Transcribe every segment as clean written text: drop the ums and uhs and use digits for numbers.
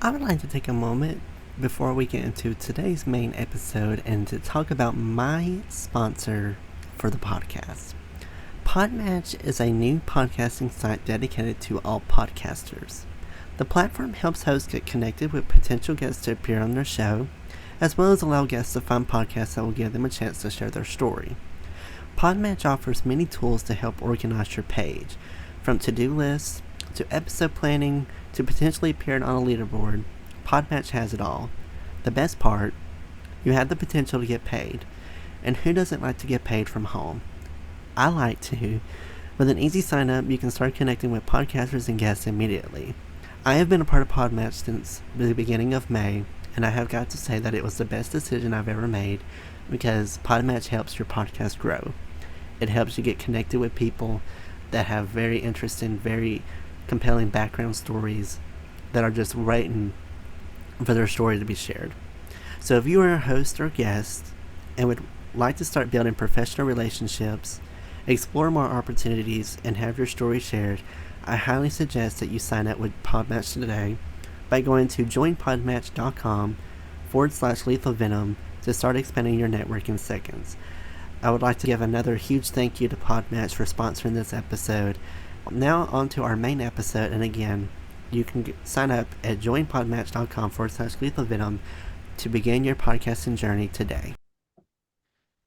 I would like to take a moment before we get into today's main episode and to talk about my sponsor for the podcast. Podmatch is a new podcasting site dedicated to all podcasters. The platform helps hosts get connected with potential guests to appear on their show, as well as allow guests to find podcasts that will give them a chance to share their story. Podmatch offers many tools to help organize your page, from to-do lists to episode planning to potentially appearing on a leaderboard. Podmatch has it all. The best part, you have the potential to get paid. And who doesn't like to get paid from home? I like to. With an easy sign up, you can start connecting with podcasters and guests immediately. I have been a part of Podmatch since the beginning of May, and I have got to say that it was the best decision I've ever made because Podmatch helps your podcast grow. It helps you get connected with people that have very interesting, very compelling background stories that are just waiting for their story to be shared. So if you are a host or guest and would like to start building professional relationships, explore more opportunities, and have your story shared, I highly suggest that you sign up with Podmatch today by going to joinpodmatch.com/lethal venom to start expanding your network in seconds. I would like to give another huge thank you to Podmatch for sponsoring this episode. Now on to our main episode, and again, you can sign up at joinpodmatch.com/lethal venom to begin your podcasting journey today.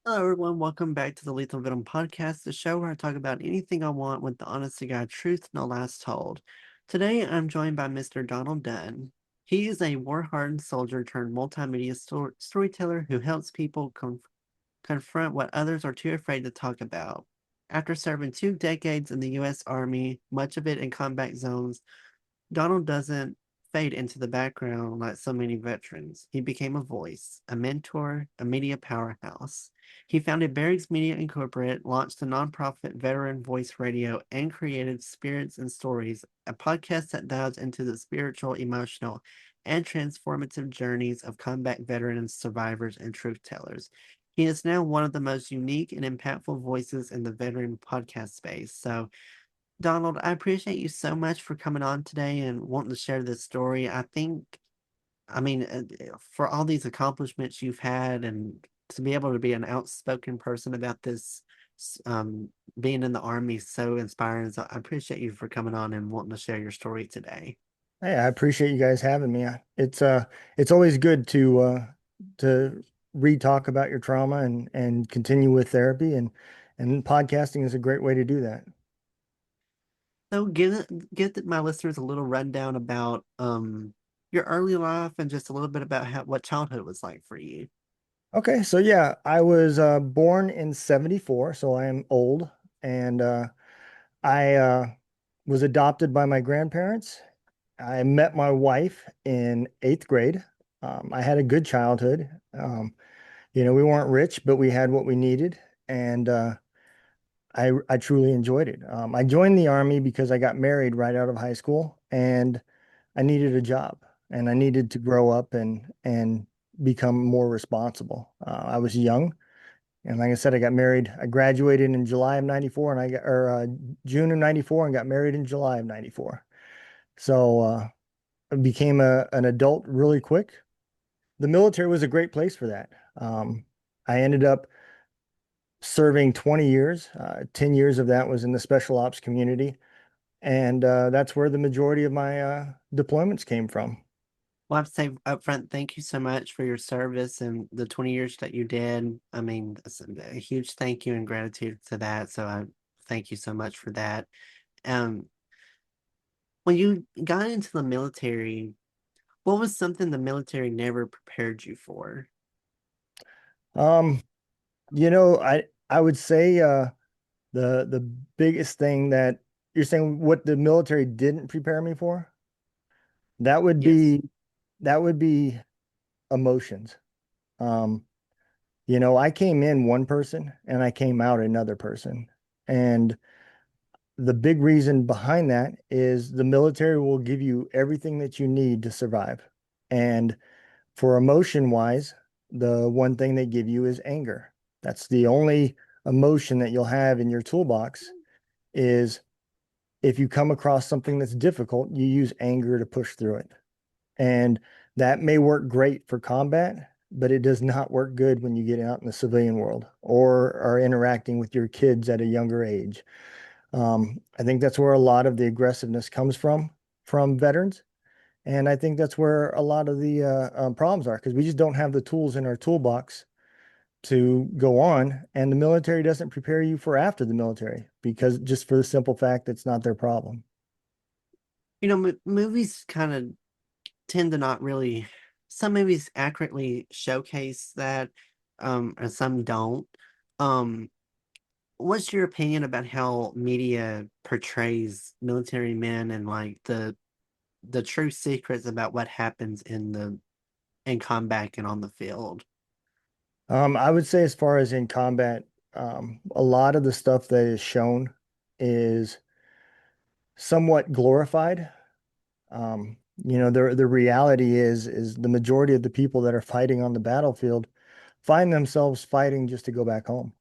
Hello everyone, welcome back to the Lethal Venom Podcast, the show where I talk about anything I want with the honest to God truth, no lies told. Today I'm joined by Mr. Donald Dunn. He is a war-hardened soldier turned multimedia storyteller who helps people confront what others are too afraid to talk about. After serving 2 decades in the U.S. Army, much of it in combat zones, Donald doesn't fade into the background like so many veterans. He became a voice, a mentor, a media powerhouse. He founded Barracks Media Incorporated, launched a nonprofit veteran voice radio, and created Spirits and Stories, a podcast that dives into the spiritual, emotional, and transformative journeys of combat veterans, survivors, and truth tellers. He is now one of the most unique and impactful voices in the veteran podcast space. So, Donald, I appreciate you so much for coming on today and wanting to share this story. For all these accomplishments you've had and to be able to be an outspoken person about this, um, being in the Army is so inspiring. So I appreciate you for coming on and wanting to share your story today. Hey, I appreciate you guys having me. It's always good to re-talk about your trauma and continue with therapy and podcasting is a great way to do that. So give my listeners a little rundown about your early life and just a little bit about what childhood was like for you. Okay, so yeah, I was born in 74, so I am old and I was adopted by my grandparents. I met my wife in 8th grade. I had a good childhood. We weren't rich, but we had what we needed and I truly enjoyed it. I joined the Army because I got married right out of high school and I needed a job and I needed to grow up and become more responsible. I was young and like I said, I got married. I graduated in July of 94 and June of 94 and got married in July of 94. So I became an adult really quick. The military was a great place for that. I ended up serving 20 years. 10 years of that was in the special ops community. And that's where the majority of my deployments came from. Well, I have to say up front, thank you so much for your service and the 20 years that you did. I mean, that's a huge thank you and gratitude to that. So I thank you so much for that. Um, when you got into the military, what was something the military never prepared you for? Um, I would say the biggest thing that you're saying what the military didn't prepare me for, that would Yes. be that would be emotions. Um, I came in one person and I came out another person. And the big reason behind that is the military will give you everything that you need to survive. And for emotion wise, the one thing they give you is anger. That's the only emotion that you'll have in your toolbox is if you come across something that's difficult, you use anger to push through it. And that may work great for combat, but it does not work good when you get out in the civilian world or are interacting with your kids at a younger age. I think that's where a lot of the aggressiveness comes from veterans. And I think that's where a lot of the problems are because we just don't have the tools in our toolbox to go on. And the military doesn't prepare you for after the military because just for the simple fact it's not their problem. Movies kind of tend to not really, some movies accurately showcase that, and some don't. Um, what's your opinion about how media portrays military men and like the true secrets about what happens in combat and on the field? I would say as far as in combat, a lot of the stuff that is shown is somewhat glorified. The reality is the majority of the people that are fighting on the battlefield find themselves fighting just to go back home.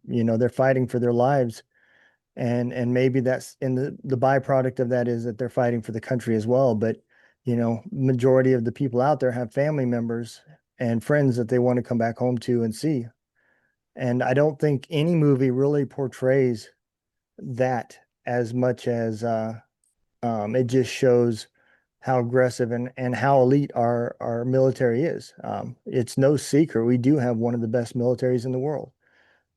They're fighting for their lives, and maybe that's in the byproduct of that is that they're fighting for the country as well. But majority of the people out there have family members and friends that they want to come back home to and see. And I don't think any movie really portrays that as much as it just shows how aggressive and how elite our military is. It's no secret we do have one of the best militaries in the world,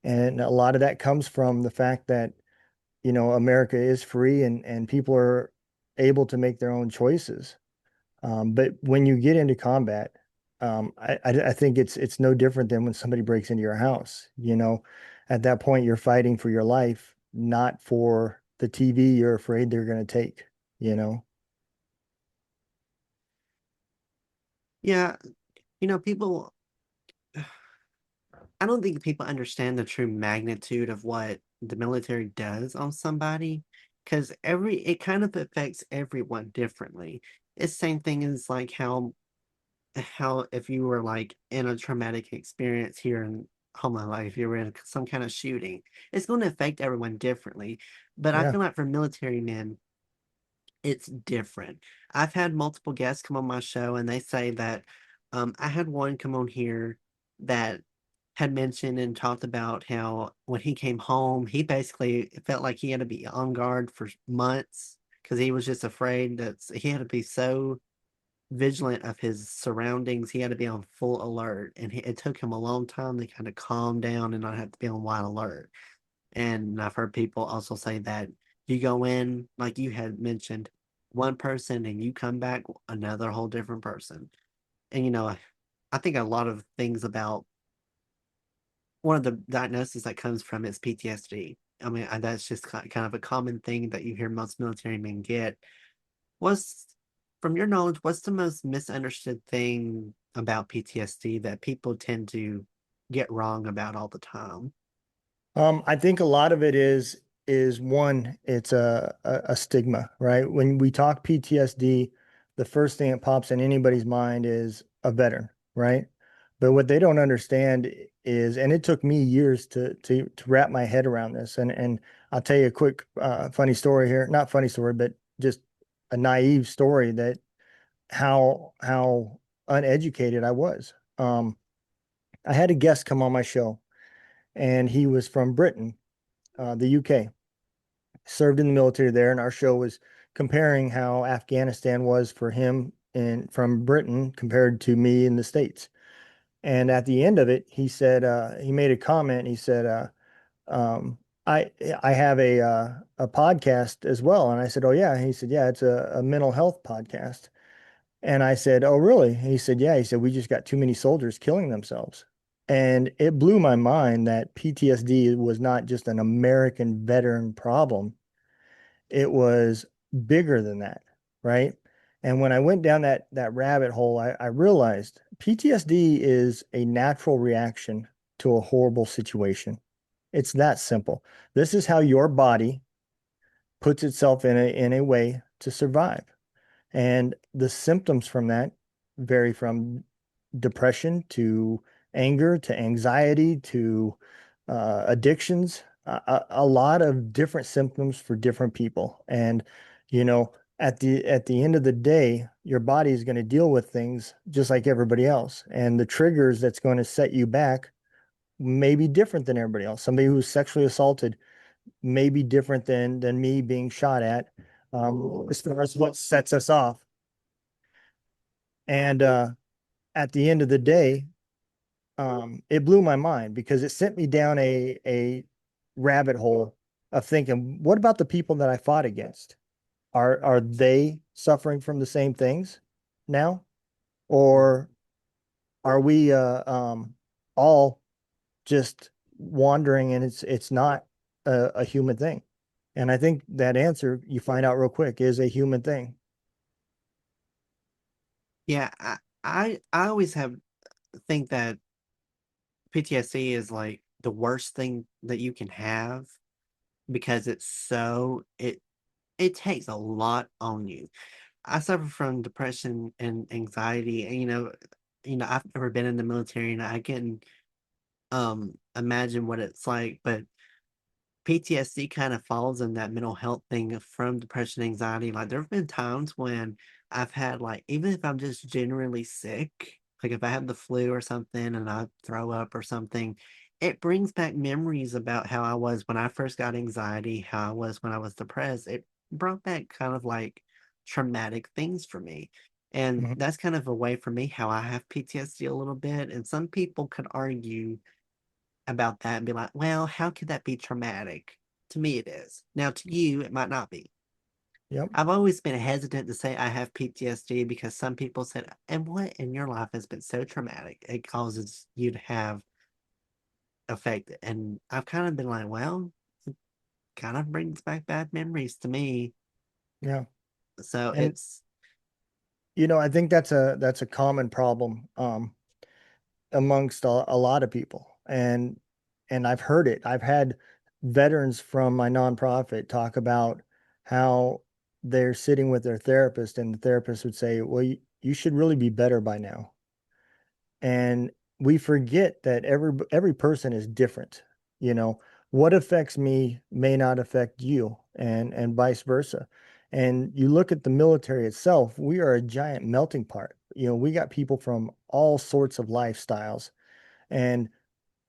and a lot of that comes from the fact that America is free and people are able to make their own choices. But when you get into combat, I think it's no different than when somebody breaks into your house. At that point, you're fighting for your life, not for the TV you're afraid they're going to take, you know? Yeah, people, I don't think people understand the true magnitude of what the military does on somebody because it kind of affects everyone differently. It's the same thing as like how if you were like in a traumatic experience here in home life, if you were in some kind of shooting, it's going to affect everyone differently. But I Yeah. feel like for military men, it's different. I've had multiple guests come on my show and they say that I had one come on here that had mentioned and talked about how when he came home, he basically felt like he had to be on guard for months because he was just afraid that he had to be so vigilant of his surroundings. He had to be on full alert, and it took him a long time to kind of calm down and not have to be on wide alert. And I've heard people also say that you go in, like you had mentioned, one person and you come back another whole different person. And I think a lot of things about one of the diagnoses that comes from is PTSD. I mean, that's just kind of a common thing that you hear most military men get. What's, from your knowledge, what's the most misunderstood thing about PTSD that people tend to get wrong about all the time? I think a lot of it is one, it's a stigma, right? When we talk PTSD, the first thing that pops in anybody's mind is a veteran, right? But what they don't understand is, and it took me years to wrap my head around this. And I'll tell you a quick funny story here, not funny story, but just a naive story that how uneducated I was. I had a guest come on my show, and he was from Britain, the UK, served in the military there, and our show was comparing how Afghanistan was for him and from Britain compared to me in the States. And at the end of it, he said he made a comment. He said, um, "I I have a podcast as well." And I said, "Oh yeah." He said, "Yeah, it's a mental health podcast." And I said, "Oh really?" He said, "Yeah." He said, "We just got too many soldiers killing themselves." And it blew my mind that PTSD was not just an American veteran problem, it was bigger than that, right? And when I went down that rabbit hole, I realized PTSD is a natural reaction to a horrible situation. It's that simple. This is how your body puts itself in a way to survive. And the symptoms from that vary from depression to anger to anxiety to addictions, a lot of different symptoms for different people. And, you know, at the end of the day, your body is going to deal with things just like everybody else. And the triggers that's going to set you back may be different than everybody else. Somebody who's sexually assaulted may be different than me being shot at, as far as what sets us off. And at the end of the day, it blew my mind because it sent me down a rabbit hole of thinking, what about the people that I fought against? Are they suffering from the same things now? Or are we all just wandering and it's not a human thing? And I think that answer you find out real quick is a human thing. Yeah, I always have think that PTSD is like the worst thing that you can have because it takes a lot on you. I suffer from depression and anxiety, and I've never been in the military, and I can imagine what it's like, but PTSD kind of falls in that mental health thing from depression, anxiety. Like there have been times when I've had like, even if I'm just generally sick, like if I have the flu or something and I throw up or something, it brings back memories about how I was when I first got anxiety, how I was when I was depressed. It brought back kind of like traumatic things for me. And Mhm. that's kind of a way for me how I have PTSD a little bit. And some people could argue about that and be like, well, how could that be traumatic? To me, it is. Now, to you, it might not be. Yep. I've always been hesitant to say I have PTSD because some people said, and what in your life has been so traumatic it causes you to have effect? And I've kind of been like, well, it kind of brings back bad memories to me. Yeah. So And it's, I think that's a common problem amongst a lot of people. And I've heard it. I've had veterans from my nonprofit talk about how they're sitting with their therapist, and the therapist would say, "Well, you should really be better by now." And we forget that every person is different. You know, what affects me may not affect you, and vice versa. And you look at the military itself, we are a giant melting pot. We got people from all sorts of lifestyles, and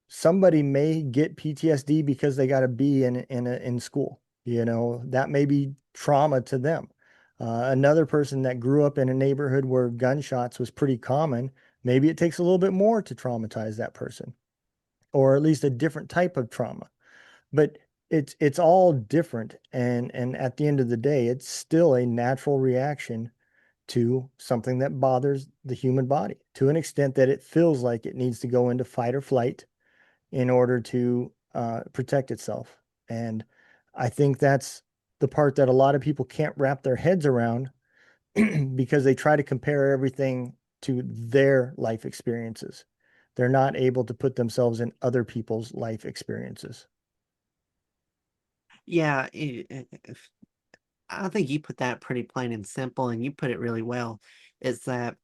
somebody may get PTSD because they got a B in school. That may be trauma to them. Another person that grew up in a neighborhood where gunshots was pretty common, maybe it takes a little bit more to traumatize that person, or at least a different type of trauma. But it's all different, and at the end of the day, it's still a natural reaction to something that bothers the human body to an extent that it feels like it needs to go into fight or flight in order to protect itself. And I think that's the part that a lot of people can't wrap their heads around because they try to compare everything to their life experiences. They're not able to put themselves in other people's life experiences. yeah, I think you put that pretty plain and simple, and you put it really well. Is that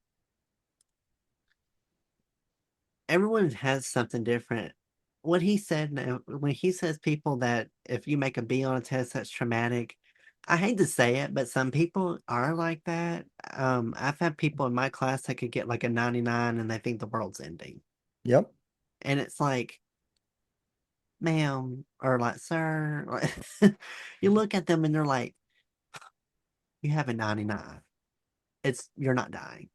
everyone has something different. What he said now, when he says people that if you make a B on a test, that's traumatic. I hate to say it, but some people are like that. I've had people in my class that could get like a 99 and they think the world's ending. Yep. And it's like, ma'am, or like, sir, like, you look at them and they're like, you have a 99. You're not dying.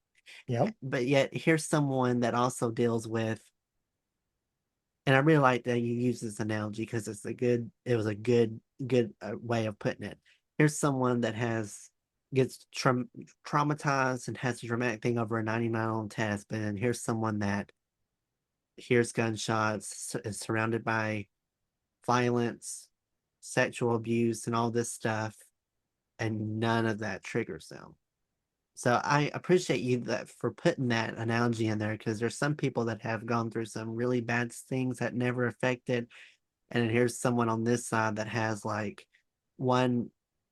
Yep. But yet here's someone that also deals with, and I really like that you use this analogy because it was a good way of putting it. Here's someone that gets traumatized and has a dramatic thing over a 99 on test, but then here's someone that hears gunshots, is surrounded by violence, sexual abuse, and all this stuff, and none of that triggers them. So I appreciate you that for putting that analogy in there because there's some people that have gone through some really bad things that never affected. And then here's someone on this side that has like one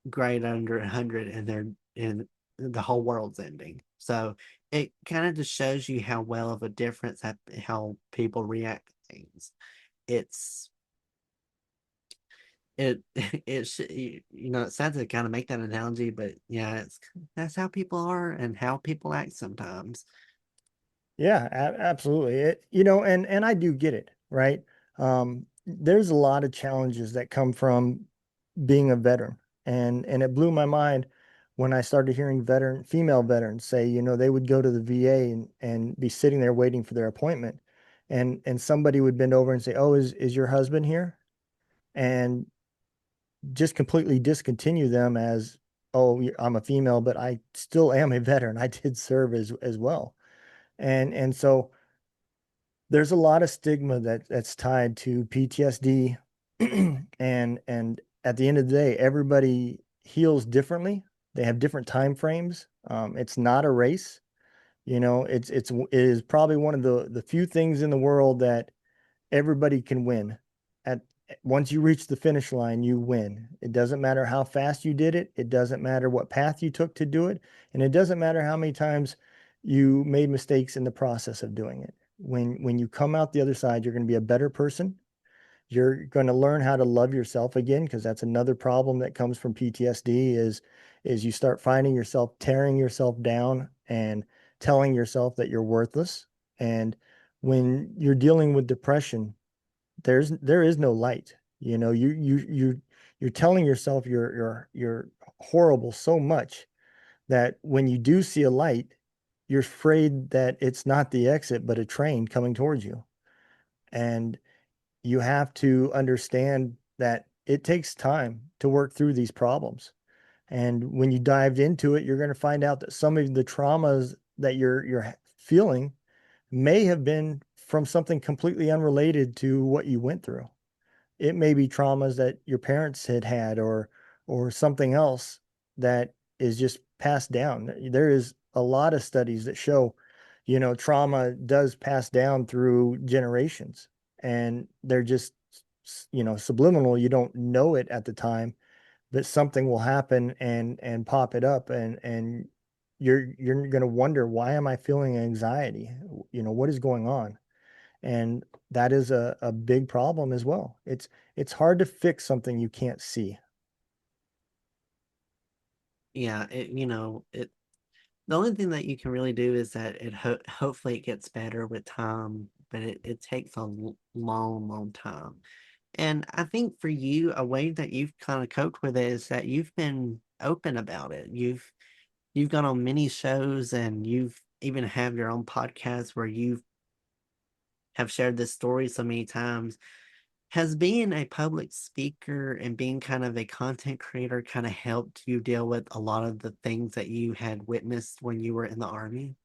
grade under 100 and they're in the whole world's ending. So it kind of just shows you how well of a difference how people react to things. It's it's sad to kind of make that analogy, but yeah, that's how people are and how people act sometimes. Yeah, absolutely. And I do get it, right? There's a lot of challenges that come from being a veteran, and it blew my mind when I started hearing female veterans say, they would go to the VA and be sitting there waiting for their appointment, and somebody would bend over and say, "Oh, is your husband here?" And just completely discontinue them as, "Oh, I'm a female, but I still am a veteran. I did serve as well." And so there's a lot of stigma that's tied to PTSD, and at the end of the day, everybody heals differently. They have different time frames. It's not a race. It is probably one of the few things in the world that everybody can win. At Once you reach the finish line, you win. It doesn't matter how fast you did it. It doesn't matter what path you took to do it, and it doesn't matter how many times you made mistakes in the process of doing it. When you come out the other side, you're going to be a better person. You're going to learn how to love yourself again, because that's another problem that comes from PTSD is you start finding yourself tearing yourself down and telling yourself that you're worthless. And when you're dealing with depression, there is no light. You're telling yourself you're horrible so much that when you do see a light, you're afraid that it's not the exit but a train coming towards you. And you have to understand that it takes time to work through these problems. And when you dived into it, you're going to find out that some of the traumas that you're feeling may have been from something completely unrelated to what you went through. It may be traumas that your parents had or something else that is just passed down. There is a lot of studies that show, trauma does pass down through generations, and they're just, subliminal. You don't know it at the time, but something will happen and pop it up, and you're going to wonder, why am I feeling anxiety? What is going on? And that is a big problem as well. It's hard to fix something you can't see. Yeah, the only thing that you can really do is that hopefully it gets better with time, but it takes a long, long time. And I think for you, a way that you've kind of coped with it is that you've been open about it. You've gone on many shows and you've even have your own podcast where you have shared this story so many times. Has being a public speaker and being kind of a content creator kind of helped you deal with a lot of the things that you had witnessed when you were in the army?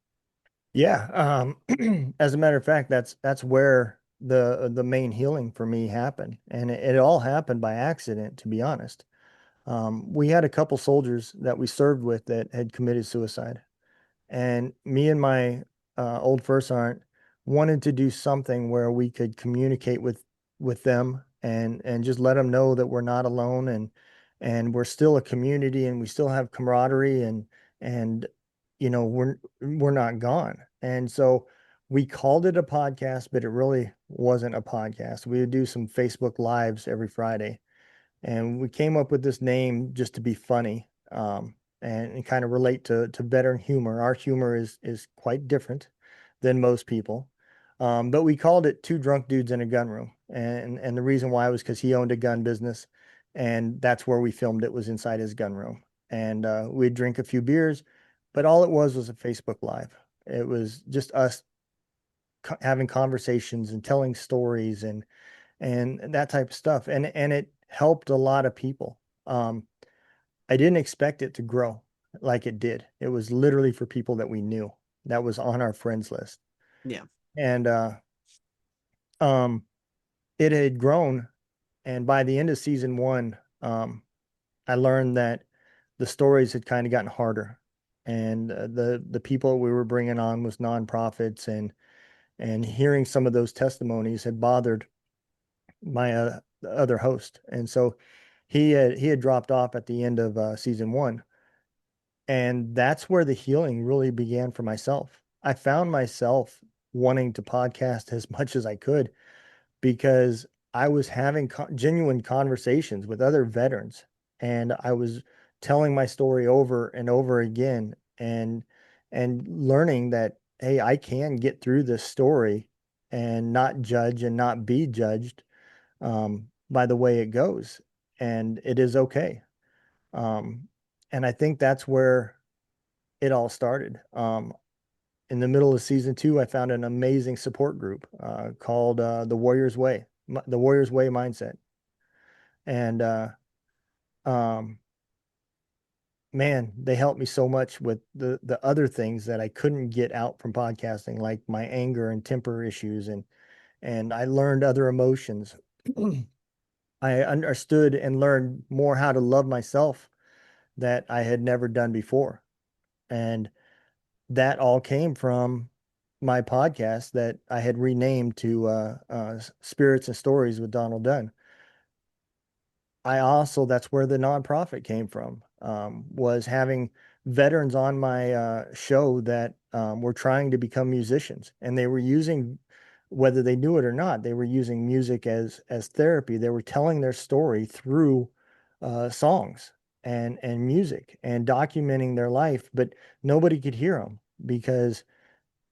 Yeah, as a matter of fact, that's where the main healing for me happened, and it all happened by accident, to be honest. We had a couple soldiers that we served with that had committed suicide. And me and my old first sergeant wanted to do something where we could communicate with them and just let them know that we're not alone, and we're still a community, and we still have camaraderie, and we're not gone. And so we called it a podcast, but it really wasn't a podcast. We would do some Facebook lives every Friday, and we came up with this name just to be funny, and kind of relate to veteran humor. Our humor is quite different than most people, but we called it Two Drunk Dudes in a Gun Room, and the reason why was because he owned a gun business, and that's where we filmed it, was inside his gun room, and we'd drink a few beers, but all it was a Facebook Live. It was just us having conversations and telling stories and that type of stuff. And it helped a lot of people. I didn't expect it to grow like it did. It was literally for people that we knew, that was on our friends list. Yeah. And um, it had grown. And by the end of season one, I learned that the stories had kind of gotten harder. And the people we were bringing on was nonprofits, and hearing some of those testimonies had bothered my other host, and so he had dropped off at the end of season one, and that's where the healing really began for myself. I found myself wanting to podcast as much as I could, because I was having genuine conversations with other veterans, and I was telling my story over and over again, and learning that, hey, I can get through this story and not judge and not be judged by the way it goes, and it is okay. Um, and I think that's where it all started. In the middle of season two, I found an amazing support group called the Warriors Way, the Warriors Way Mindset. And um, man, they helped me so much with the other things that I couldn't get out from podcasting, like my anger and temper issues, and I learned other emotions. I understood and learned more how to love myself that I had never done before. And that all came from my podcast that I had renamed to Spirits and Stories with Donald Dunn. I also, that's where the nonprofit came from, was having veterans on my show that were trying to become musicians, and they were using, whether they knew it or not, they were using music as therapy. They were telling their story through songs and music and documenting their life, but nobody could hear them because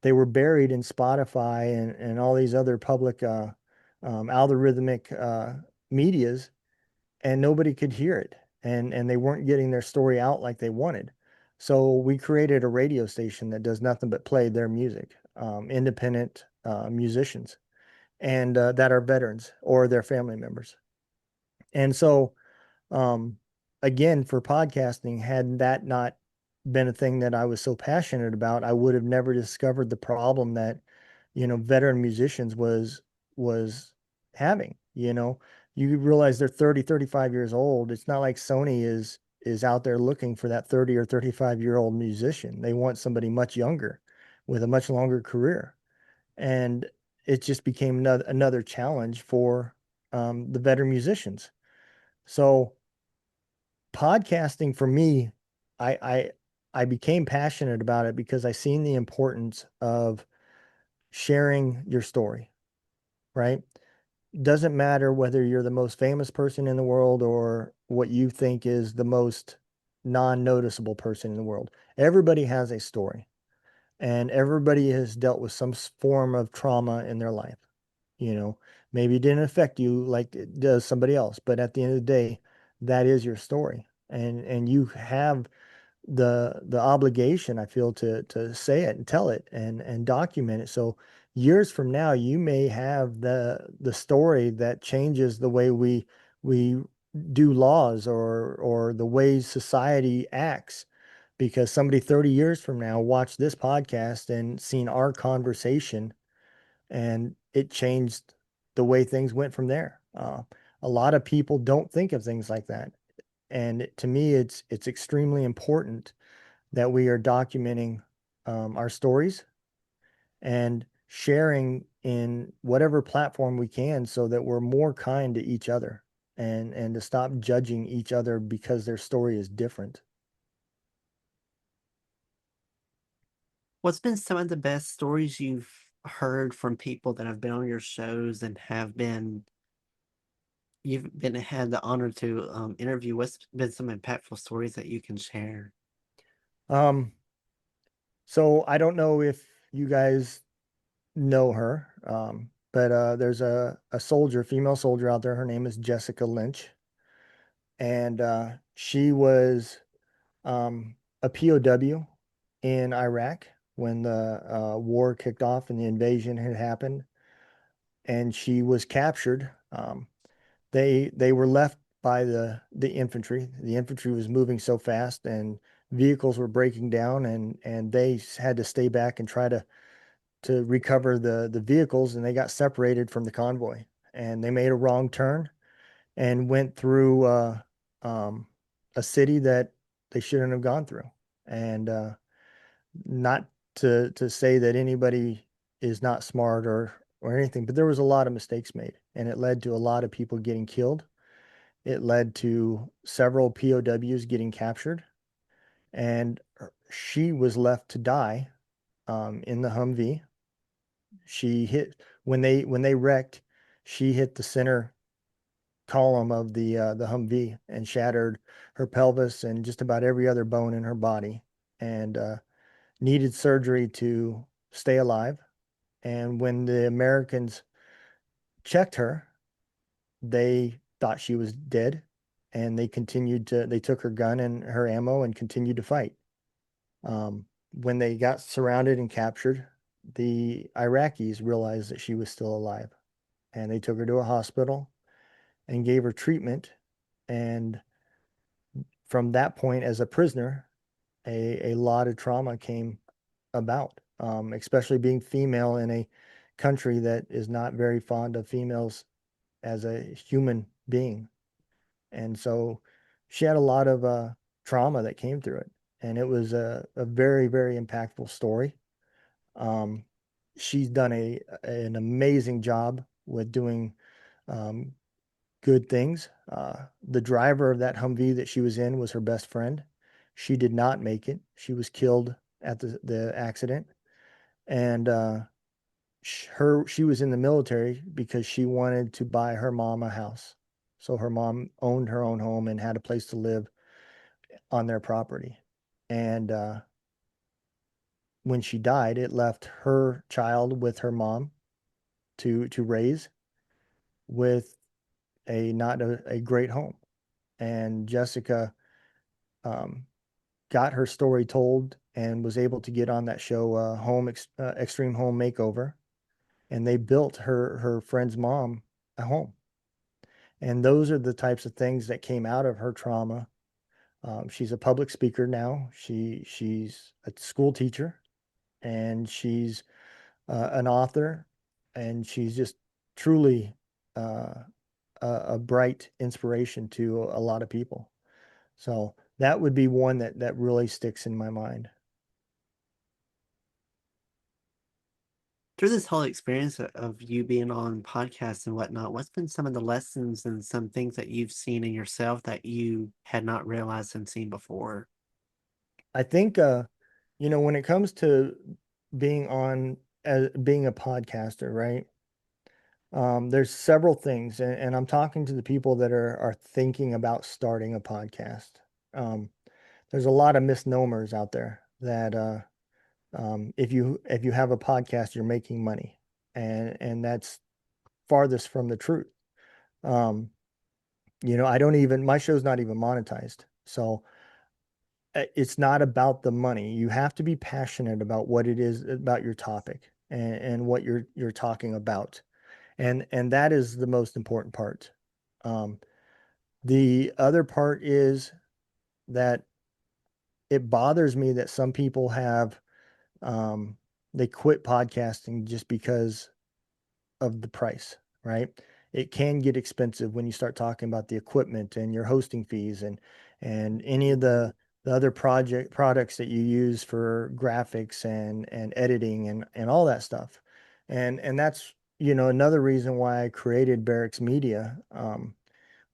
they were buried in Spotify and all these other public algorithmic medias, and nobody could hear it, and they weren't getting their story out like they wanted. So we created a radio station that does nothing but play their music, independent musicians, and that are veterans or their family members. And so um, again, for podcasting, had that not been a thing that I was so passionate about, I would have never discovered the problem that, veteran musicians was having. You realize they're 30, 35 years old. It's not like Sony is out there looking for that 30 or 35-year-old musician. They want somebody much younger with a much longer career. And it just became another challenge for the veteran musicians. So podcasting for me, I, I I became passionate about it because I seen the importance of sharing your story, right? Doesn't matter whether you're the most famous person in the world or what you think is the most non-noticeable person in the world. Everybody has a story, and everybody has dealt with some form of trauma in their life. You know, maybe it didn't affect you like it does somebody else, but at the end of the day, that is your story. And you have the obligation, I feel, to say it and tell it and document it. So years from now, you may have the story that changes the way we do laws or the way society acts, because somebody 30 years from now watched this podcast and seen our conversation, and it changed the way things went from there. A lot of people don't think of things like that, and to me, it's extremely important that we are documenting our stories and sharing in whatever platform we can, so that we're more kind to each other, and to stop judging each other because their story is different. What's been some of the best stories you've heard from people that have been on your shows and you've been had the honor to interview? What's been some impactful stories that you can share? Um, so I don't know if you guys know her, but there's a soldier, female soldier out there. Her name is Jessica Lynch, and she was a POW in Iraq when the war kicked off and the invasion had happened, and she was captured. They were left by the infantry. The infantry was moving so fast, and vehicles were breaking down, and they had to stay back and try to recover the vehicles, and they got separated from the convoy, and they made a wrong turn and went through um, a city that they shouldn't have gone through. And not to say that anybody is not smart or anything, but there was a lot of mistakes made, and it led to a lot of people getting killed. It led to several POWs getting captured, and she was left to die in the Humvee. She hit when they wrecked. She hit the center column of the Humvee and shattered her pelvis and just about every other bone in her body, and needed surgery to stay alive. And when the Americans checked her, they thought she was dead, and they took her gun and her ammo and continued to fight. When they got surrounded and captured, the Iraqis realized that she was still alive, and they took her to a hospital and gave her treatment. And from that point, as a prisoner, a lot of trauma came about, especially being female in a country that is not very fond of females as a human being. And so she had a lot of trauma that came through it. And it was a very, very impactful story. Um, she's done an amazing job with doing um, good things. The driver of that Humvee that she was in was her best friend. She did not make it. She was killed at the accident. And she was in the military because she wanted to buy her mom a house. So her mom owned her own home and had a place to live on their property. And when she died, it left her child with her mom to raise with a not a great home. And Jessica um, got her story told and was able to get on that show, Extreme Home Makeover, and they built her friend's mom a home. And those are the types of things that came out of her trauma. She's a public speaker now. She's a school teacher, and she's an author, and she's just truly uh, a bright inspiration to a lot of people. So that would be one that really sticks in my mind. Through this whole experience of you being on podcasts and whatnot, what's been some of the lessons and some things that you've seen in yourself that you had not realized and seen before? I think when it comes to being on as being a podcaster, right? There's several things, and I'm talking to the people that are thinking about starting a podcast. Um, there's a lot of misnomers out there that if you have a podcast, you're making money, and that's farthest from the truth. Um, I don't even my show's not even monetized, so it's not about the money. You have to be passionate about what it is about your topic and what you're talking about, and that is the most important part. Um, the other part is that it bothers me that some people have um, they quit podcasting just because of the price, right? It can get expensive when you start talking about the equipment and your hosting fees and any of the other project products that you use for graphics and editing and all that stuff. And that's another reason why I created Barracks Media.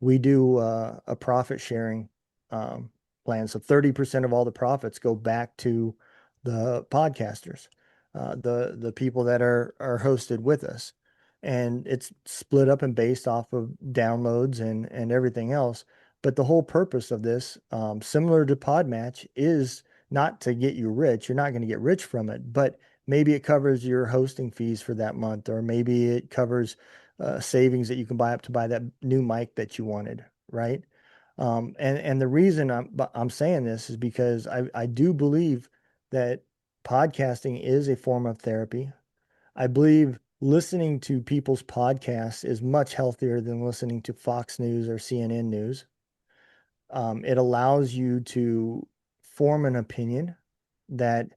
We do a profit sharing um, plan. So 30% of all the profits go back to the podcasters, the people that are hosted with us. And it's split up and based off of downloads and everything else. But the whole purpose of this, similar to Podmatch, is not to get you rich. You're not going to get rich from it, but maybe it covers your hosting fees for that month, or maybe it covers savings that you can buy up to buy that new mic that you wanted, right? And the reason I'm saying this is because I do believe that podcasting is a form of therapy. I believe listening to people's podcasts is much healthier than listening to Fox News or CNN News. It allows you to form an opinion that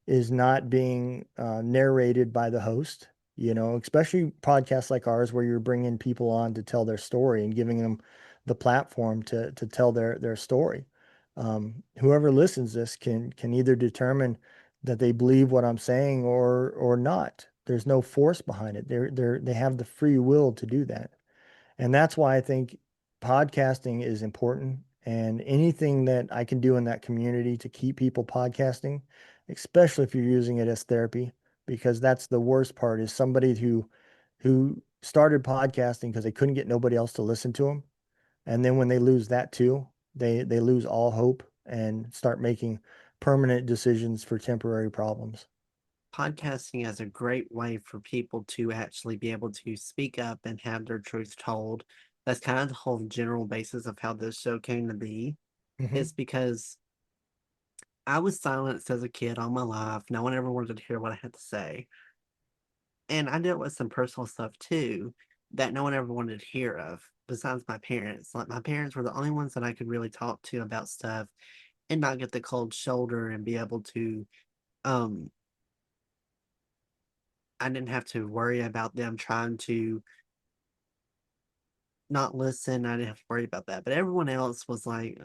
is not being narrated by the host, especially podcasts like ours where you're bringing people on to tell their story and giving them the platform to tell their story. Whoever listens this can either determine that they believe what I'm saying or not. There's no force behind it. They have the free will to do that. And that's why I think podcasting is important. And anything that I can do in that community to keep people podcasting, especially if you're using it as therapy, because that's the worst part is somebody who started podcasting because they couldn't get nobody else to listen to them. And then when they lose that too, they lose all hope and start making permanent decisions for temporary problems. Podcasting is a great way for people to actually be able to speak up and have their truth told. That's kind of the whole general basis of how this show came to be. Hmm. It's because I was silenced as a kid all my life. No one ever wanted to hear what I had to say. And I dealt with some personal stuff too that no one ever wanted to hear of, besides my parents. Like, my parents were the only ones that I could really talk to about stuff and not get the cold shoulder and be able to, um, I didn't have to worry about them trying to not listen. I didn't have to worry about that. But everyone else was like,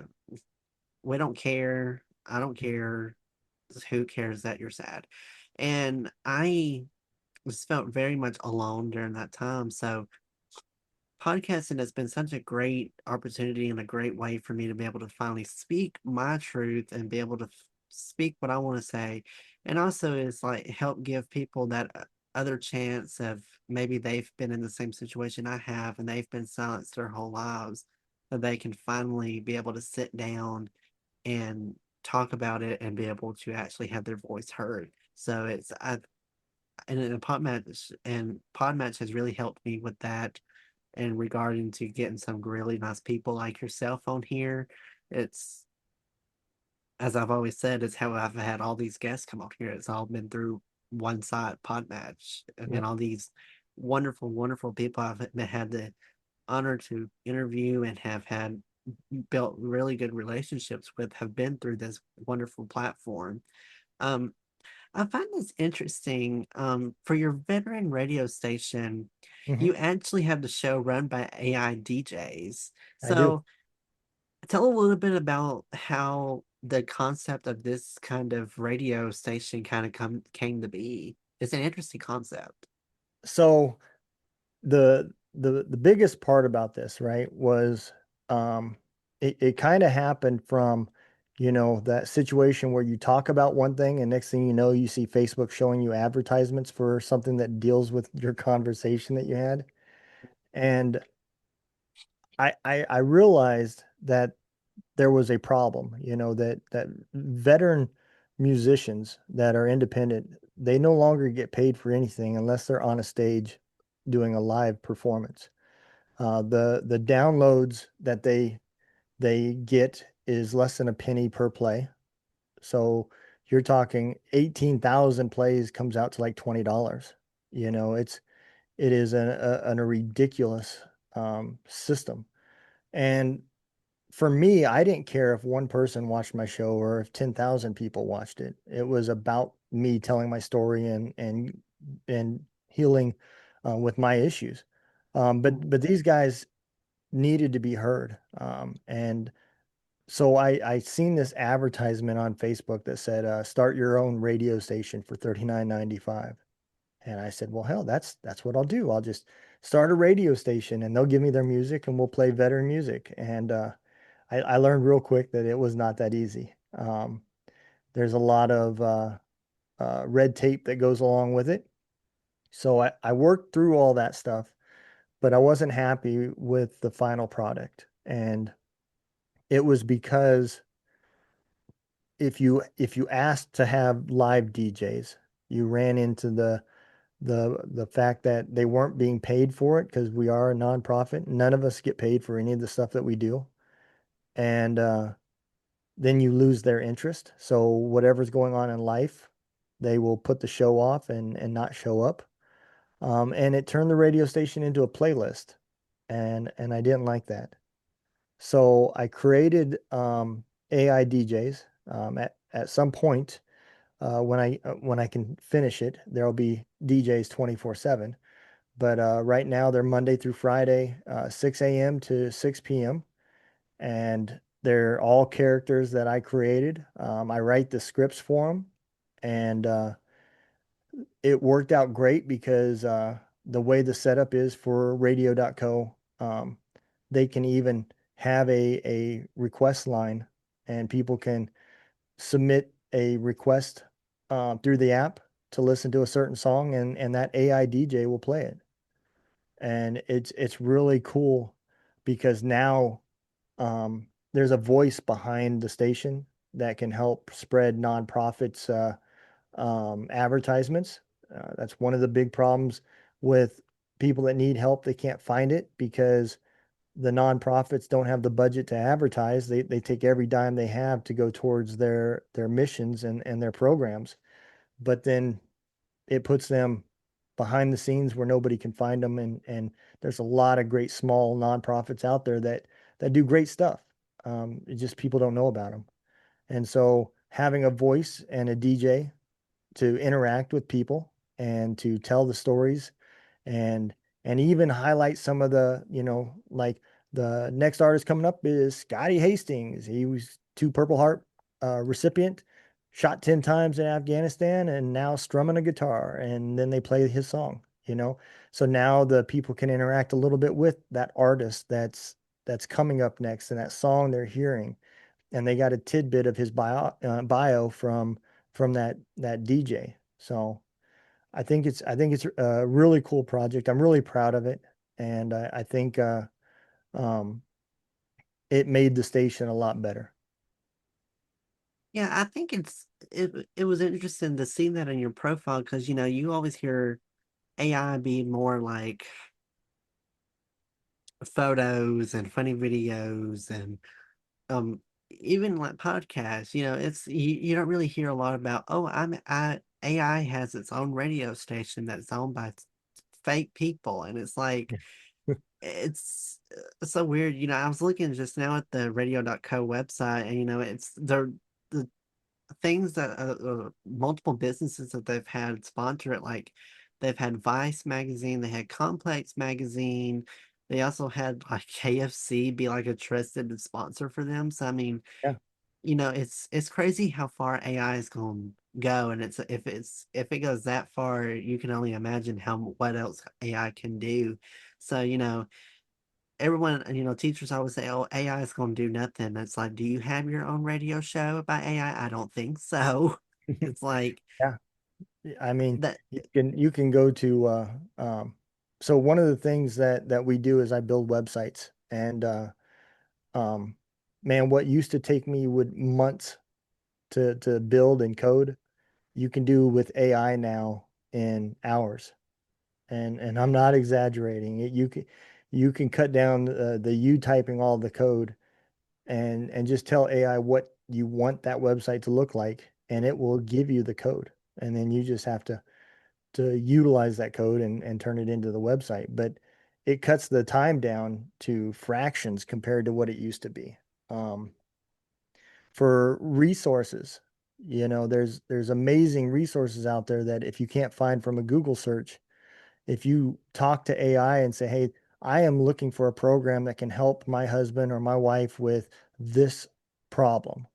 we don't care. I don't care. Who cares that you're sad? And I just felt very much alone during that time. So podcasting has been such a great opportunity and a great way for me to be able to finally speak my truth and be able to speak what I want to say. And also is like help give people that other chance of maybe they've been in the same situation I have and they've been silenced their whole lives, that they can finally be able to sit down and talk about it and be able to actually have their voice heard. So it's I and in a Podmatch has really helped me with that, and regarding to getting some really nice people like yourself on here. It's, as I've always said, it's how I've had all these guests come on here. It's all been through one side Podmatch. I mean, Yep. all these wonderful, wonderful people I've had the honor to interview and have had built really good relationships with have been through this wonderful platform. Um, I find this interesting. For your veteran radio station, Hmm. you actually have the show run by AI DJs. I do. So tell a little bit about how the concept of this kind of radio station kind of came to be. It's an interesting concept. So the biggest part about this, right, was um it kind of happened from, that situation where you talk about one thing and next thing you know, you see Facebook showing you advertisements for something that deals with your conversation that you had. And I realized that there was a problem, that veteran musicians that are independent, they no longer get paid for anything unless they're on a stage doing a live performance. The downloads that they get is less than a penny per play. So you're talking 18,000 plays comes out to like $20. It is a ridiculous system. And for me, I didn't care if one person watched my show or if 10,000 people watched it. It was about me telling my story and healing with my issues. But these guys needed to be heard. And so I seen this advertisement on Facebook that said, start your own radio station for 39.95. And I said, well, hell, that's what I'll do. I'll just start a radio station and they'll give me their music and we'll play veteran music. And I learned real quick that it was not that easy. There's a lot of red tape that goes along with it. So I worked through all that stuff, but I wasn't happy with the final product. And it was because if you asked to have live DJs, you ran into the fact that they weren't being paid for it because we are a nonprofit. None of us get paid for any of the stuff that we do. And then you lose their interest. So whatever's going on in life, they will put the show off and not show up. And it turned the radio station into a playlist, and I didn't like that. So I created AI DJs. At some point, when I can finish it, there'll be DJs 24/7. But right now they're Monday through Friday, 6 a.m. to 6 p.m. And they're all characters that I created. I write the scripts for them, and it worked out great because the way the setup is for radio.co, they can even have a request line, and people can submit a request through the app to listen to a certain song, and that AI DJ will play it. And it's really cool because now there's a voice behind the station that can help spread nonprofits advertisements. That's one of the big problems with people that need help. They can't find it because the nonprofits don't have the budget to advertise. They take every dime they have to go towards their missions and their programs. But then it puts them behind the scenes where nobody can find them. And there's a lot of great small nonprofits out there that do great stuff. It just people don't know about them. And so having a voice and a DJ to interact with people and to tell the stories and even highlight some of the, like the next artist coming up is Scotty Hastings. He was two Purple Heart recipient, shot 10 times in Afghanistan and now strumming a guitar, and then they play his song. So now the people can interact a little bit with that artist that's coming up next and that song they're hearing, and they got a tidbit of his bio from that DJ. So I think it's a really cool project. I'm really proud of it, and I think um, it made the station a lot better. Yeah, I think it was interesting to see that in your profile because you always hear AI be more like photos and funny videos and um even like podcasts. You don't really hear a lot about, oh, I AI has its own radio station that's owned by fake people, and it's like it's so weird. I was looking just now at the radio.co website, and it's the things that multiple businesses that they've had sponsor it. Like they've had Vice magazine, they had Complex magazine, they also had like KFC be like a trusted sponsor for them. So I mean, Yeah. it's crazy how far AI is going to go, and if it goes that far, you can only imagine what else AI can do. So everyone, teachers always say, "Oh, AI is going to do nothing." It's like, do you have your own radio show by AI? I don't think so. It's like Yeah. I mean, that. you can go to so one of the things that we do is I build websites, and um man, what used to take me would months to build and code, you can do with AI now in hours. And I'm not exaggerating. You can cut down the you typing all the code and just tell AI what you want that website to look like, and it will give you the code. And then you just have to utilize that code and turn it into the website. But it cuts the time down to fractions compared to what it used to be. Um, for resources, there's amazing resources out there that if you can't find from a Google search, if you talk to AI and say, "Hey, I am looking for a program that can help my husband or my wife with this problem.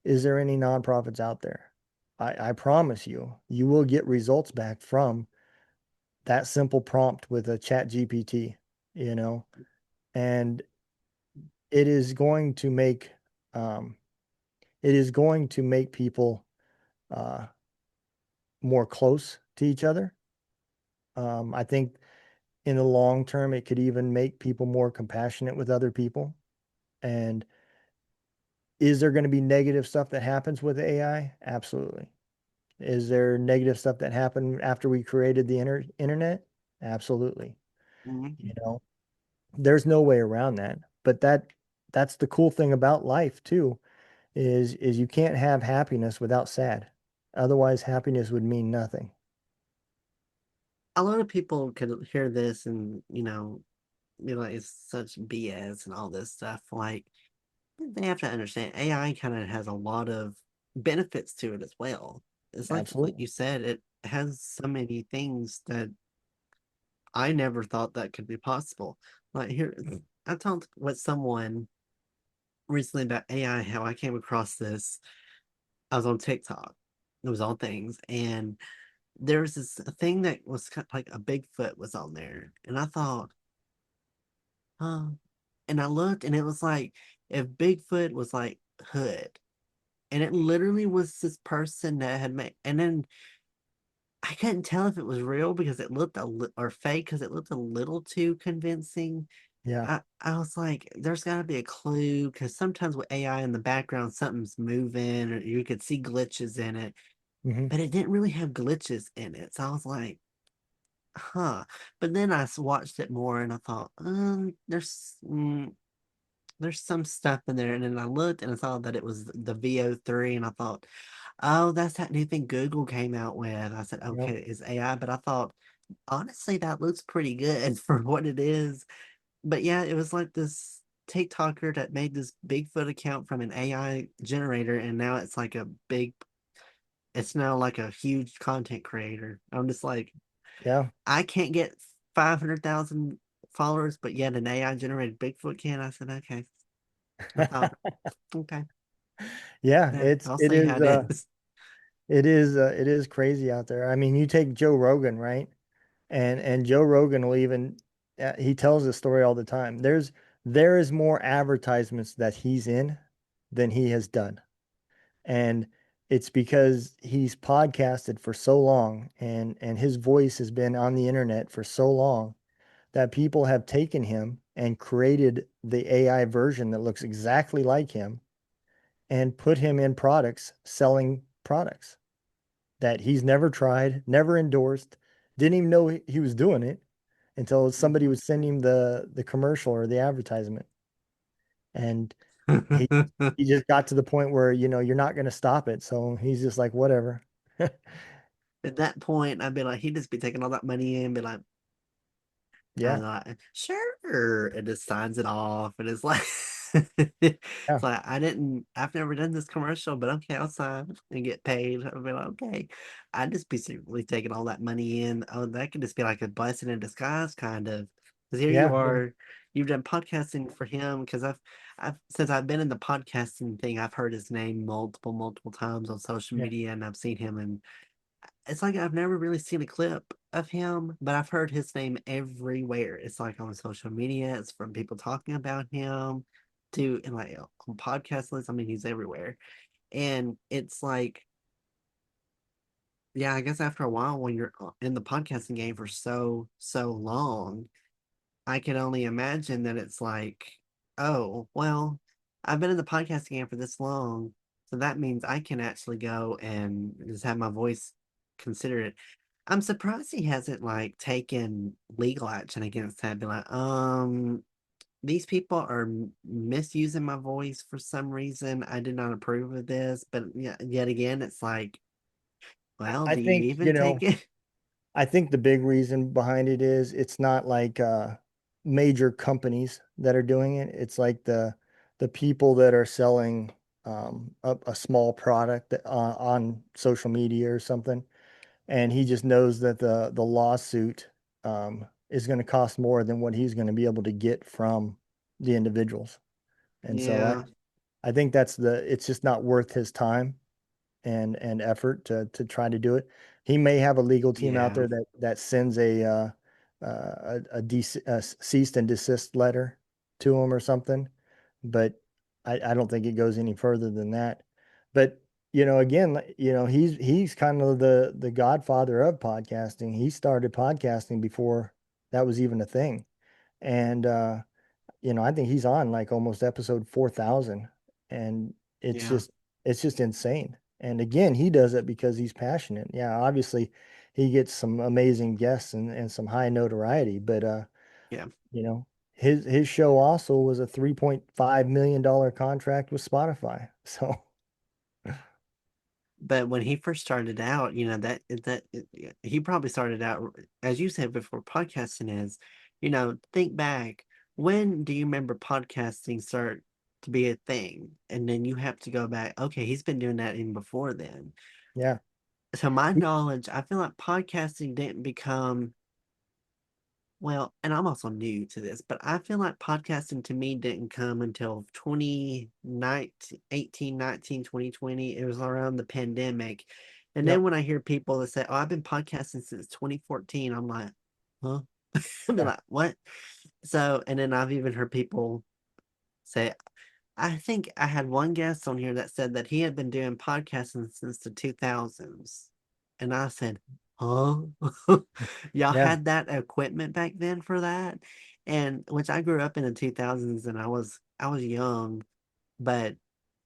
Is there any nonprofits out there?" I promise you, you will get results back from that simple prompt with a chat GPT, you know, and it is going to make um, it is going to make people uh, more close to each other. I think in the long term, it could even make people more compassionate with other people. And is there going to be negative stuff that happens with AI? Absolutely. Is there negative stuff that happened after we created the internet? Absolutely. You Mhm. know, there's no way around that. But that's the cool thing about life too, is you can't have happiness without sad. Otherwise, happiness would mean nothing. A lot of people could hear this and be like, it's such BS and all this stuff. Like they have to understand AI kind of has a lot of benefits to it as well. It's like what Absolutely. you said, it has so many things that I never thought that could be possible. Like here, I talked with someone recently about AI, how I came across this. I was on TikTok. It was all things. And there was this thing that was kind of like a Bigfoot was on there. And I thought, huh. And I looked and it was like if Bigfoot was like Hood. And it literally was this person that had made, and then I couldn't tell if it was real because it looked or fake because it looked a little too convincing. Yeah. I was like, there's got to be a clue because sometimes with AI in the background, something's moving or you could see glitches in it, Hmm. but it didn't really have glitches in it. So I was like, huh. But then watched it more and I thought, there's some stuff in there. And then I looked and I saw that it was the VO3 and I thought, oh, that's that new thing Google came out with. I said, Yep. okay, it's AI, but I thought, honestly, that looks pretty good for what it is. But yeah, it was like this TikToker that made this Bigfoot account from an AI generator, and now it's now like a huge content creator. I'm just like, Yeah. I can't get 500,000 followers, but yet an AI generated Bigfoot can. I said, okay. I thought, okay, Yeah, yeah, I'll it see how is it is. it is crazy out there. I mean, you take Joe Rogan, right? And Joe Rogan will even he tells this story all the time. There is more advertisements that he's in than he has done. And it's because he's podcasted for so long and his voice has been on the internet for so long that people have taken him and created the AI version that looks exactly like him and put him in products, selling products that he's never tried, never endorsed, didn't even know he was doing it until somebody would send him the commercial or the advertisement. And he he just got to the point where, you're not going to stop it. So he's just like, whatever. At that point, I'd be like, he'd just be taking all that money in and be like, Yeah. and like, sure, and just signs it off, and it's like, Yeah. it's like I've never done this commercial, but okay, I'll sign and get paid. I'll be like, okay, I'd just be secretly taking all that money in. Oh, that could just be like a blessing in disguise, kind of. Because here you Yeah. are, you've done podcasting for him. Because since I've been in the podcasting thing, I've heard his name multiple times on social Yeah. media, and I've seen him in it's like I've never really seen a clip of him, but I've heard his name everywhere. It's like on social media, it's from people talking about him to and like on podcast lists. I mean, he's everywhere. And it's like, yeah, I guess after a while when you're in the podcasting game for so long, I can only imagine that it's like, oh, well, I've been in the podcasting game for this long, so that means I can actually go and just have my voice considered. I'm surprised he hasn't like taken legal action against that. Be like, these people are misusing my voice for some reason. I did not approve of this, but yet again, it's like, well, I do you think, even take it? I think the big reason behind it is it's not like major companies that are doing it. It's like the people that are selling a small product on social media or something, and he just knows that the lawsuit is going to cost more than what he's going to be able to get from the individuals. And so Yeah, I think it's just not worth his time and effort to try to do it. He may have a legal team out yeah, there that sends a cease and desist letter to him or something, but I don't think it goes any further than that. But again, he's kind of the godfather of podcasting. He started podcasting before that was even a thing, and I think he's on like almost episode 4,000, and it's yeah, just it's just insane. And again, he does it because he's passionate. Yeah, obviously he gets some amazing guests and some high notoriety, but yeah. you know, his show also was a $3.5 million contract with Spotify. So But when he first started out, he probably started out as you said before. Podcasting is, think back. When do you remember podcasting start to be a thing? And then you have to go back. Okay, he's been doing that even before then. yeah. To my knowledge, I feel like podcasting didn't become well, and I'm also new to this, but I feel like podcasting to me didn't come until 2019, 18, 19, 2020. It was around the pandemic. And then Yep. when I hear people that say, oh, I've been podcasting since 2014, I'm like, huh? I'd be Yeah. like, what? So, and then I've even heard people say, I think I had one guest on here that said that he had been doing podcasting since the 2000s. And I said, huh? Y'all Yeah, had that equipment back then for that? And which I grew up in the 2000s and I was young, but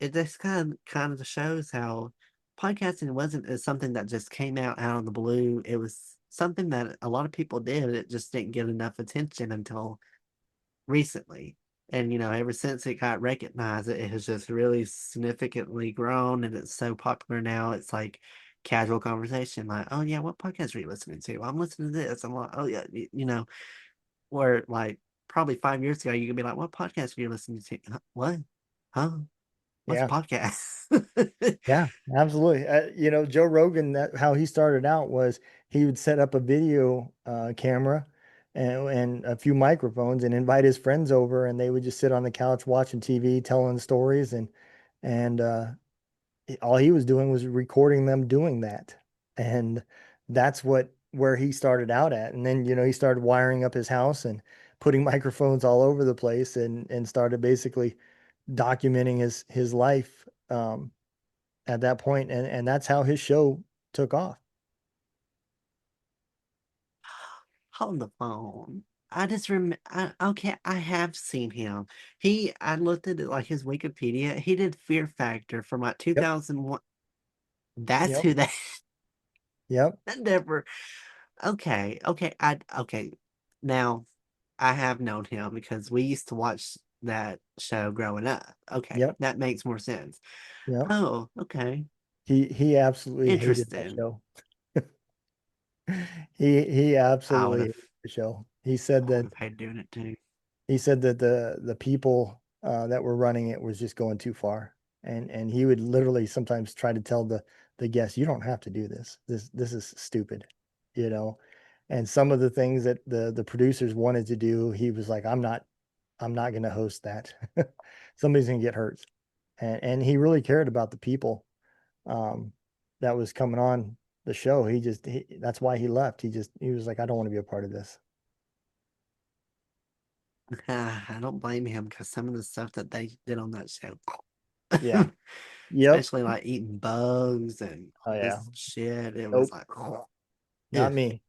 it just kind of shows how podcasting wasn't something that just came out of the blue. It was something that a lot of people did. It just didn't get enough attention until recently. And ever since it got recognized, it has just really significantly grown, and it's so popular now. It's like casual conversation, like, "Oh yeah, what podcast are you listening to?" "I'm listening to this." I'm like, "Oh yeah," Where like probably 5 years ago, you could be like, "What podcast are you listening to?" "Huh? What? Huh? What's a yeah, podcast?" yeah, absolutely. Joe Rogan, that how he started out was he would set up a video camera and a few microphones and invite his friends over, and they would just sit on the couch watching TV, telling stories, and all he was doing was recording them doing that. And that's where he started out at. And then, he started wiring up his house and putting microphones all over the place and started basically documenting his life at that point. And that's how his show took off. Hold the phone. I just okay, I have seen him. I looked at it like his Wikipedia. He did Fear Factor from like Yep. 2001. That's Yep. who that Yep. that never. Okay. Now, I have known him because we used to watch that show growing up. Okay, Yep. that makes more sense. Yep. Oh, okay. He absolutely hated that Interesting. show. He I would absolutely have hated the show. hated doing it too. He said that the people that were running it was just going too far, and he would literally sometimes try to tell the guests, "You don't have to do this. This is stupid," you know. And some of the things that the producers wanted to do, he was like, I'm not going to host that. Somebody's going to get hurt." And he really cared about the people um, that was coming on the show. That's why he left. He was like, I don't want to be a part of this. I don't blame him because some of the stuff that they did on that show, Yeah. Yep. especially like eating bugs and Oh all yeah. this shit, it was Nope. like, Not yeah. me.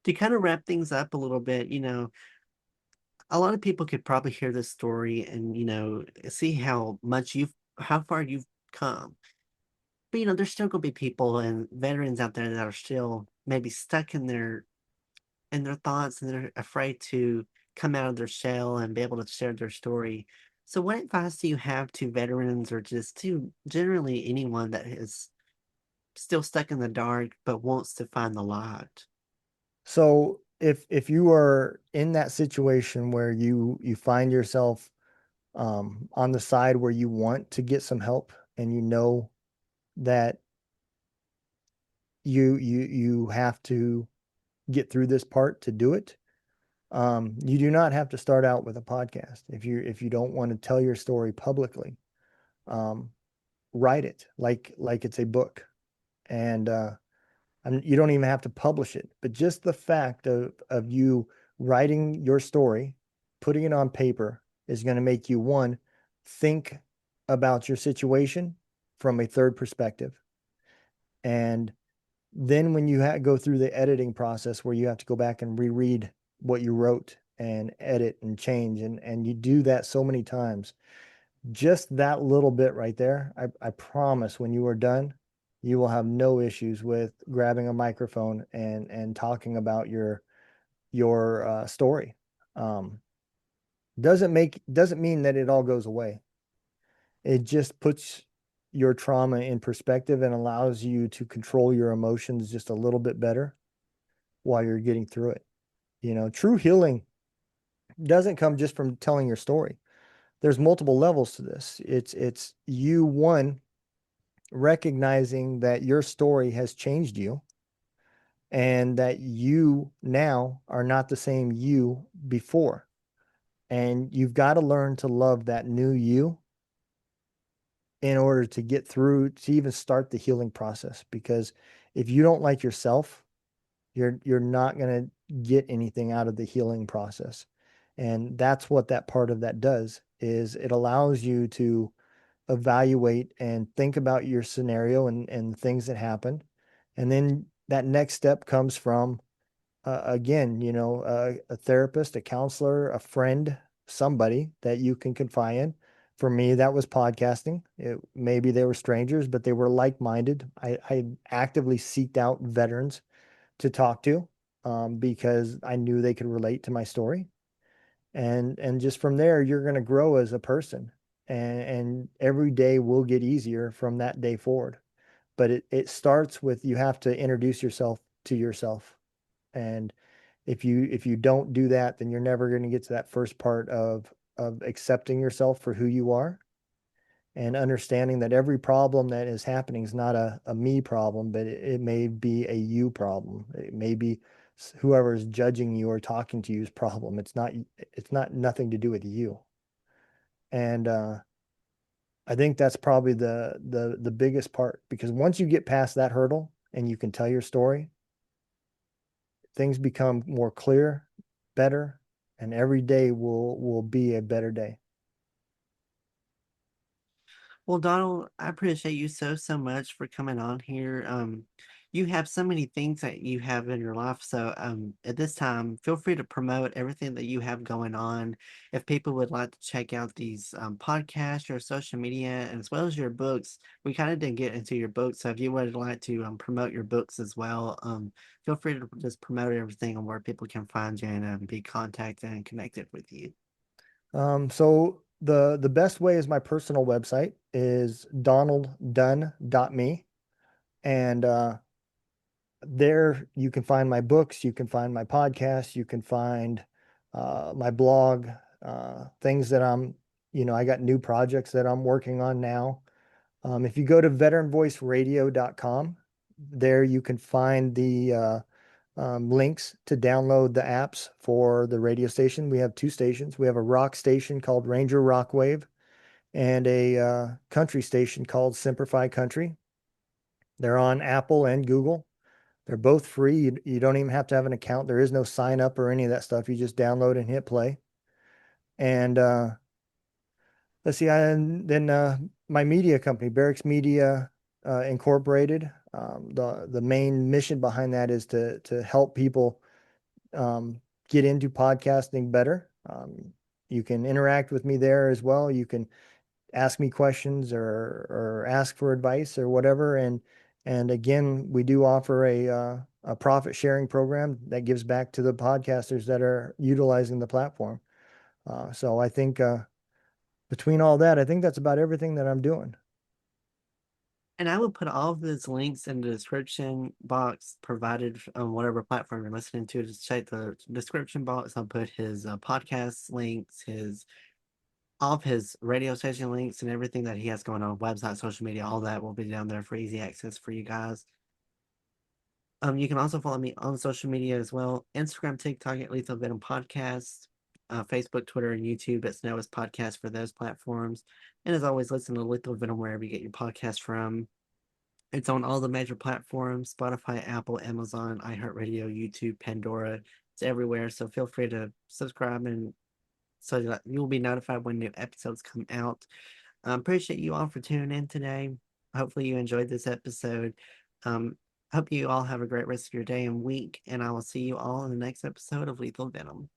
To kind of wrap things up a little bit, a lot of people could probably hear this story and see how far you've come. But there's still gonna be people and veterans out there that are still maybe stuck in their thoughts, and they're afraid to come out of their shell and be able to share their story. So what advice do you have to veterans, or just to generally anyone that is still stuck in the dark but wants to find the light? So if you are in that situation where you find yourself on the side where you want to get some help and you know that you have to get through this part to do it, you do not have to start out with a podcast. If you don't want to tell your story publicly, um, write it like it's a book, and you don't even have to publish it, but just the fact of you writing your story, putting it on paper is going to make you one, think about your situation from a third perspective. And then when you go through the editing process where you have to go back and reread what you wrote and edit and change, and you do that so many times, just that little bit right there, I promise when you are done, you will have no issues with grabbing a microphone and talking about your story. Um, doesn't mean that it all goes away. It just puts your trauma in perspective and allows you to control your emotions just a little bit better while you're getting through it. True healing doesn't come just from telling your story. There's multiple levels to this. It's you one recognizing that your story has changed you and that you now are not the same you before. And you've got to learn to love that new you in order to get through to even start the healing process. Because if you don't like yourself, you're not going to get anything out of the healing process. And that's what that part of that does is it allows you to evaluate and think about your scenario and the things that happened. And then that next step comes from, again, a therapist, a counselor, a friend, somebody that you can confide in. For me, that was podcasting. Maybe they were strangers, but they were like-minded. I actively seeked out veterans to talk to, because I knew they could relate to my story. And just from there, you're going to grow as a person. And every day will get easier from that day forward. But it starts with, you have to introduce yourself to yourself. And if you don't do that, then you're never going to get to that first part of accepting yourself for who you are, and understanding that every problem that is happening is not a me problem, but it may be a you problem. It may be whoever is judging you or talking to you's problem. It's not nothing to do with you. And I think that's probably the biggest part, because once you get past that hurdle and you can tell your story, things become more clear, better, and every day will be a better day. Well, Donald, I appreciate you so much for coming on here. You have so many things that you have in your life. So, at this time, feel free to promote everything that you have going on. If people would like to check out these podcasts, your social media, as well as your books, we kind of didn't get into your books. So, if you would like to promote your books as well, feel free to just promote everything on where people can find you and be contacted and connected with you. So the best way is my personal website is donalddunn.me. And there you can find my books, you can find my podcasts, you can find my blog, things that I got new projects that I'm working on now. If you go to veteranvoiceradio.com, there you can find the links to download the apps for the radio station. We have two stations. We have a rock station called Ranger Rockwave, and a country station called Simplify Country. They're on Apple and Google. They're both free. You don't even have to have an account. There is no sign up or any of that stuff. You just download and hit play. And let's see, and then my media company, Barracks Media Incorporated. The main mission behind that is to help people get into podcasting better. You can interact with me there as well. You can ask me questions or ask for advice or whatever. And again, we do offer a profit sharing program that gives back to the podcasters that are utilizing the platform. So I think between all that, I think that's about everything that I'm doing. And I will put all of those links in the description box provided on whatever platform you're listening to. Just check the description box. I'll put his podcast links, his all of his radio station links, and everything that he has going on, website, social media, all that will be down there for easy access for you guys. You can also follow me on social media as well: Instagram, TikTok at Lethal Venom Podcast, Facebook, Twitter, and YouTube at Snow's Podcast for those platforms. And as always, listen to Lethal Venom wherever you get your podcast from. It's on all the major platforms: Spotify, Apple, Amazon, iHeartRadio, YouTube, Pandora. It's everywhere. So feel free to subscribe and so that you'll be notified when new episodes come out. I appreciate you all for tuning in today. Hopefully you enjoyed this episode. Um, Hope you all have a great rest of your day and week, and I will see you all in the next episode of Lethal Venom.